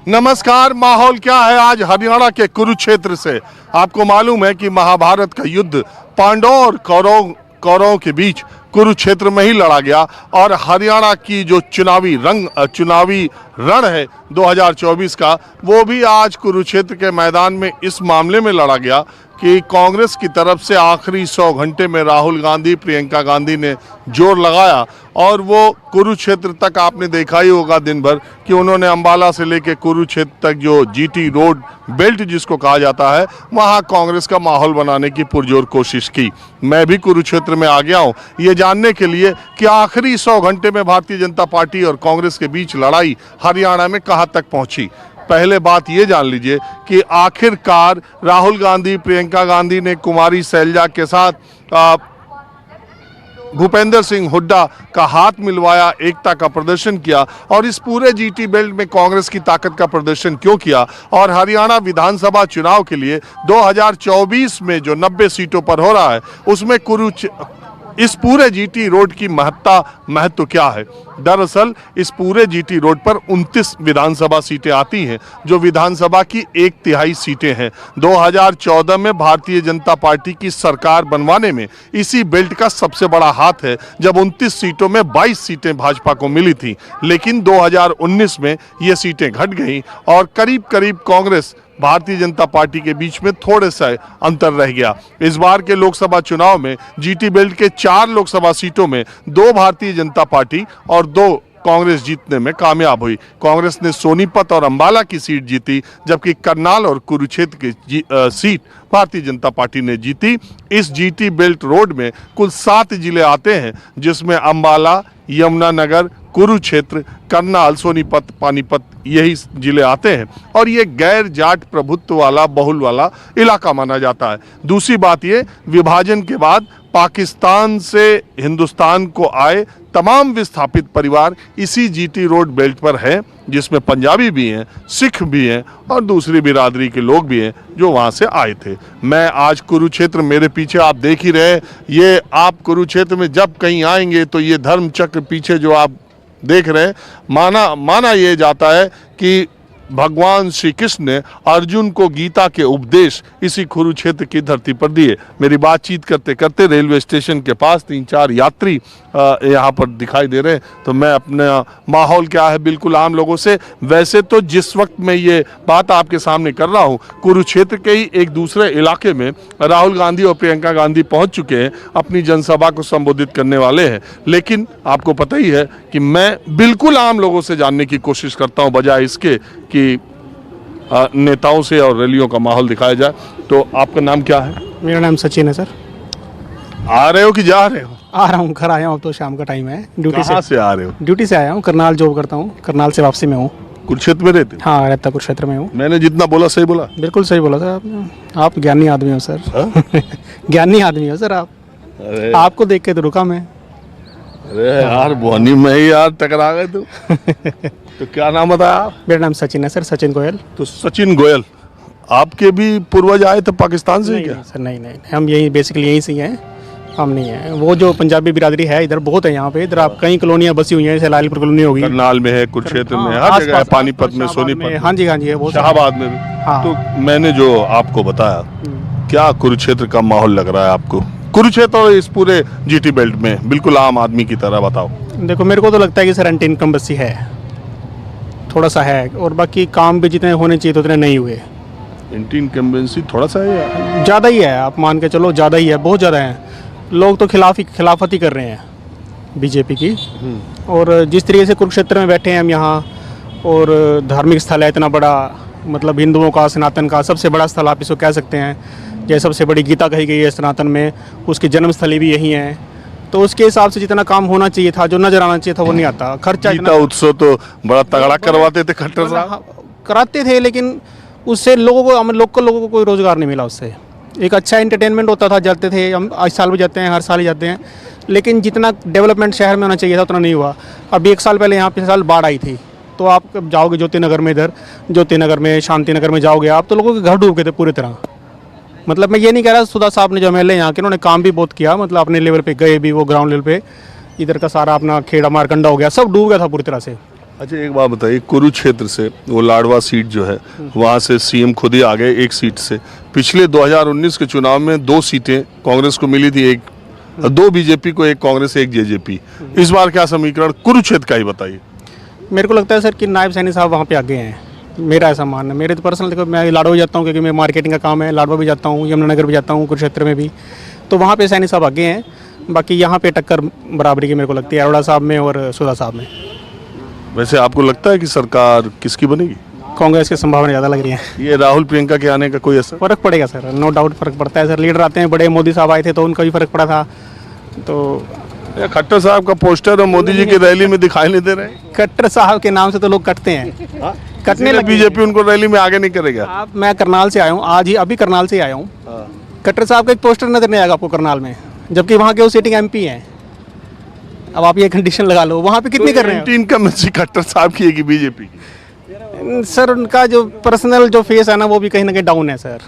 नमस्कार। माहौल क्या है आज हरियाणा के कुरुक्षेत्र से? आपको मालूम है कि महाभारत का युद्ध पांडवों और कौरवों के बीच कुरुक्षेत्र में ही लड़ा गया और हरियाणा की जो चुनावी रण है 2024 का, वो भी आज कुरुक्षेत्र के मैदान में इस मामले में लड़ा गया कि कांग्रेस की तरफ से आखिरी 100 घंटे में राहुल गांधी, प्रियंका गांधी ने जोर लगाया और वो कुरुक्षेत्र तक, आपने देखा ही होगा दिन भर कि उन्होंने अंबाला से लेकर कुरुक्षेत्र तक जो जीटी रोड बेल्ट जिसको कहा जाता है, वहाँ कांग्रेस का माहौल बनाने की पुरजोर कोशिश की। मैं भी कुरुक्षेत्र में आ गया हूँ ये जानने के लिए कि आखिरी 100 घंटे में भारतीय जनता पार्टी और कांग्रेस के बीच लड़ाई हरियाणा में कहाँ तक पहुँची। पहले बात ये जान लीजिए कि आखिरकार राहुल गांधी, प्रियंका गांधी ने कुमारी शैलजा के साथ भूपेंद्र सिंह हुड्डा का हाथ मिलवाया, एकता का प्रदर्शन किया और इस पूरे जीटी बेल्ट में कांग्रेस की ताकत का प्रदर्शन क्यों किया। और हरियाणा विधानसभा चुनाव के लिए 2024 में जो 90 सीटों पर हो रहा है, उसमें इस पूरे जीटी रोड की महत्व क्या है। दरअसल इस पूरे जीटी रोड पर 29 विधानसभा सीटें आती हैं, जो विधानसभा की 1/3 सीटें हैं। 2014 में भारतीय जनता पार्टी की सरकार बनवाने में इसी बेल्ट का सबसे बड़ा हाथ है, जब 29 सीटों में 22 सीटें भाजपा को मिली थी। लेकिन 2019 में ये सीटें घट गईं और करीब करीब कांग्रेस, भारतीय जनता पार्टी के बीच में थोड़े सा अंतर रह गया। इस बार के लोकसभा चुनाव में जीटी बेल्ट के 4 लोकसभा सीटों में 2 भारतीय जनता पार्टी और 2 कांग्रेस जीतने में कामयाब हुई। कांग्रेस ने सोनीपत और अंबाला की सीट जीती, जबकि करनाल और कुरुक्षेत्र की सीट भारतीय जनता पार्टी ने जीती। इस जीटी बेल्ट रोड में कुल 7 जिले आते हैं, जिसमें अंबाला, यमुनानगर, कुरुक्षेत्र, करनाल, सोनीपत, पानीपत यही जिले आते हैं और ये गैर जाट प्रभुत्व वाला, बहुल वाला इलाका माना जाता है। दूसरी बात ये, विभाजन के बाद पाकिस्तान से हिंदुस्तान को आए तमाम विस्थापित परिवार इसी जीटी रोड बेल्ट पर हैं, जिसमें पंजाबी भी हैं, सिख भी हैं और दूसरी बिरादरी के लोग भी हैं जो वहाँ से आए थे। मैं आज कुरुक्षेत्र, मेरे पीछे आप देख ही रहे, ये आप कुरुक्षेत्र में जब कहीं आएंगे तो ये धर्म चक्र पीछे जो आप देख रहे हैं, माना ये जाता है कि भगवान श्री कृष्ण ने अर्जुन को गीता के उपदेश इसी कुरुक्षेत्र की धरती पर दिए। मेरी बातचीत करते करते रेलवे स्टेशन के पास 3-4 यात्री यहाँ पर दिखाई दे रहे हैं, तो मैं अपना माहौल क्या है बिल्कुल आम लोगों से। वैसे तो जिस वक्त मैं ये बात आपके सामने कर रहा हूँ, कुरुक्षेत्र के ही एक दूसरे इलाके में राहुल गांधी और प्रियंका गांधी पहुँच चुके हैं, अपनी जनसभा को संबोधित करने वाले हैं। लेकिन आपको पता ही है कि मैं बिल्कुल आम लोगों से जानने की कोशिश करता हूँ, बजाय इसके कि नेताओं से और रैलियों का माहौल दिखाया जाए। तो आपका नाम क्या है? मेरा नाम सचिन है सर। आ रहे हो कि जा रहे हो? आ रहा हूँ, घर आया हूँ, अब तो शाम का टाइम है। ड्यूटी से आ रहे हो? ड्यूटी से आया हूँ, करनाल जॉब करता हूँ, करनाल से वापसी में हूँ। कुरुक्षेत्र में रहते? हाँ, रहता कुरुक्षेत्र में हूँ। मैंने जितना बोला सही बोला? बिल्कुल सही बोला सर आपने। आप ज्ञानी आदमी हो सर। ज्ञानी आदमी हो सर आप। आपको देख के तो रुका मैं। अरे यार, बोनी में ही यार टकरा गए तुम। तो क्या नाम बताया? मेरा नाम सचिन है सर, सचिन गोयल। तो सचिन गोयल, आपके भी पूर्वज आए थे पाकिस्तान से? क्या सर? नहीं, हम यही बेसिकली यहीं से ही हैं, हम नहीं हैं। वो जो पंजाबी बिरादरी है इधर बहुत है, यहाँ पे इधर आप कई कॉलोनियाँ बसी हुई हैं, जैसे लालपुर कॉलोनी होगी, करनाल में है, कुरुक्षेत्र में, हर जगह है, पानीपत में, सोनीपत, हाँ जी है, शाहबाद में भी। तो मैंने जो आपको बताया, क्या कुरुक्षेत्र का माहौल लग रहा है आपको? कुरुक्षेत्र और इस पूरे जीटी बेल्ट में बिल्कुल आम आदमी की तरह बताओ। देखो, मेरे को तो लगता है कि सर एंटी इनकम्बेंसी है, थोड़ा सा है, और बाकी काम भी जितने होने चाहिए उतने नहीं हुए। एंटी इनकम्बेंसी थोड़ा सा है, ज़्यादा ही है, आप मान के चलो ज़्यादा ही है, बहुत ज़्यादा है। लोग तो खिलाफत ही कर रहे हैं बीजेपी की। और जिस तरीके से कुरुक्षेत्र में बैठे हैं हम यहाँ, और धार्मिक स्थल है इतना बड़ा, मतलब हिंदुओं का, सनातन का सबसे बड़ा स्थल आप इसको कह सकते हैं। जैसे सबसे बड़ी गीता कही गई है सनातन में, उसकी जन्मस्थली भी यही है। तो उसके हिसाब से जितना काम होना चाहिए था, जो नजर आना चाहिए था, वो नहीं आता। खर्चा गीता उत्सव तो बड़ा तगड़ा करवाते थे खट्टर साहब। कराते थे, लेकिन उससे लोगों को कोई रोजगार नहीं मिला। उससे एक अच्छा एंटरटेनमेंट होता था, जाते थे हम, आज साल भी जाते हैं, हर साल ही जाते हैं, लेकिन जितना डेवलपमेंट शहर में होना चाहिए था उतना नहीं हुआ। अभी 1 साल पहले यहाँ पिछले साल बाढ़ आई थी, तो आप जाओगे ज्योतिनगर में, इधर ज्योतिनगर में, शांतिनगर में जाओगे आप, तो लोगों के घर डूब गए थे पूरी तरह। मतलब मैं ये नहीं कह रहा, सुधा साहब ने जो MLA यहाँ के, उन्होंने काम भी बहुत किया, मतलब अपने लेवल पे गए भी, वो ग्राउंड लेवल पे, इधर का सारा अपना खेड़ा मारकंडा हो गया, सब डूब गया था पूरी तरह से। अच्छा एक बात बताइए, कुरुक्षेत्र से वो लाडवा सीट जो है वहाँ से सीएम खुद ही आ गए एक सीट से। पिछले 2019 के चुनाव में 2 सीटें कांग्रेस को मिली थी, एक 2 बीजेपी को, एक कांग्रेस, एक जेजेपी। इस बार क्या समीकरण कुरुक्षेत्र का ही बताइए। मेरे को लगता है सर कि नायब सैनी साहब वहाँ पे आगे हैं, मेरा ऐसा मानना है। मेरे तो पर्सनल देखो, मैं लाडवा भी जाता हूँ क्योंकि मेरा मार्केटिंग का काम है, लाडवा भी जाता हूँ, यमुनानगर भी जाता हूँ, कुरुक्षेत्र में भी, तो वहाँ पे सैनी साहब आगे हैं। बाकी यहाँ पे टक्कर बराबरी की मेरे को लगती है अरोड़ा साहब में और सुधा साहब में। वैसे आपको लगता है कि सरकार किसकी बनेगी? कांग्रेस की संभावना ज़्यादा लग रही है। ये राहुल प्रियंका के आने का कोई असर? फ़र्क पड़ेगा सर, नो डाउट फ़र्क पड़ता है सर। लीडर आते हैं बड़े, मोदी साहब आए थे तो उनका भी फ़र्क पड़ा था। तो खट्टर साहब का पोस्टर और मोदी जी की रैली में दिखाई नहीं दे रहे? खट्टर साहब के नाम से तो लोग कटते हैं, कटने लगे। बीजेपी उनको रैली में आगे नहीं करेगा? आप, मैं करनाल से आया हूँ, आज ही अभी करनाल से आया हूँ। खट्टर साहब का एक पोस्टर नजर नहीं आएगा आपको करनाल में, जबकि वहाँ के वो सिटिंग एमपी हैं। अब आप ये कंडीशन लगा लो, वहाँ पे कितनी कर रहे हैं? इनकम्बेंसी खट्टर साहब की है कि बीजेपी की? सर उनका जो पर्सनल जो फेस है ना वो भी कहीं ना कहीं डाउन है सर।